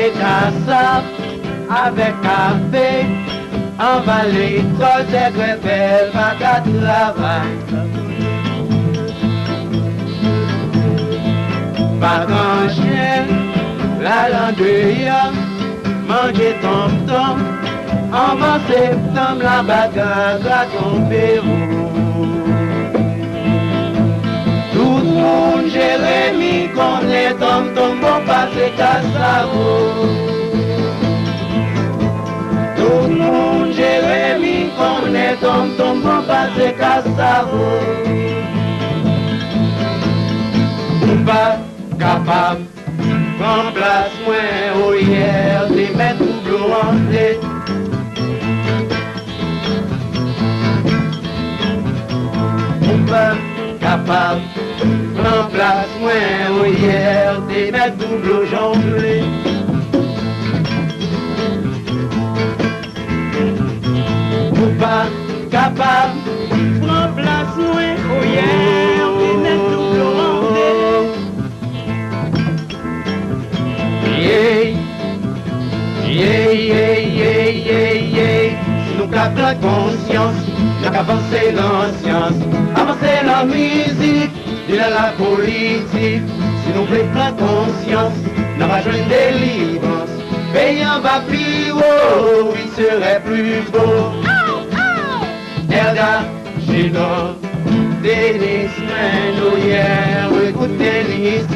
manger cassave avec café. En vallée, l'école des greffes, va qu'à travail. Pas grand chien, la landeria, manger tom-tom. En bas septembre, la bagarre va tomber rouge. Tout le monde, Jérémy, connaît tom-tom, bon passer cassavo. Tout le monde, Jérémy, connaît tom-tom, bon passer cassavo. Pas capable, remplace-moi au hier, des mettre double rentré. Pas capable, remplace-moi au hier, des mettre double jonglé. Pas capable, remplace-moi au hier, des mettre double rentré. Si nous captons la conscience, nous avancer dans la science, avancer la musique, de la politique. Si nous voulons prendre conscience, nous allons joindre des délivrance. Payant va plus haut, il serait plus beau. Erda, Gino, Denis, Meno, hier, écoute Denis,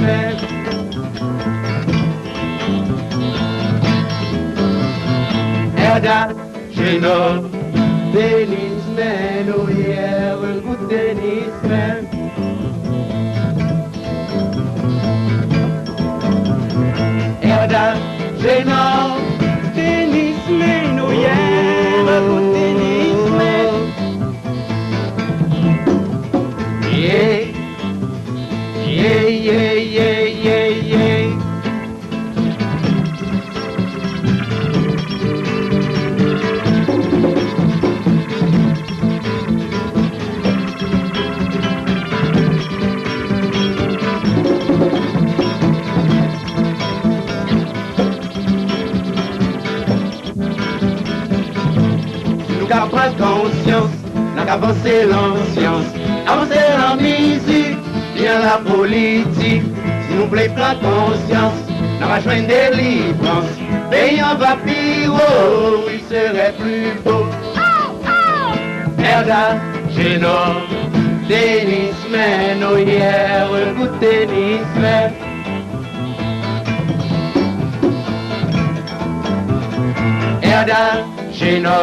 Erda, Gino, Denis, Meno, hier, écoute Denis, Erda, Gino, Denis, Meno, hier, écoute Denis, yeah, yeah, yeah, yeah, yeah, yeah. Nous avons pris conscience, nous avons avancé en science, avancé en musique, bien la politique. Si nous voulons prendre conscience, nous allons joindre des délivrance. Payant va plus haut, il serait plus beau. Erda, Gino, Denis, Meno, hier, écoute Denis, Erda, Gino,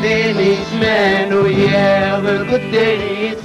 Denis, Meno, hier, écoute Denis,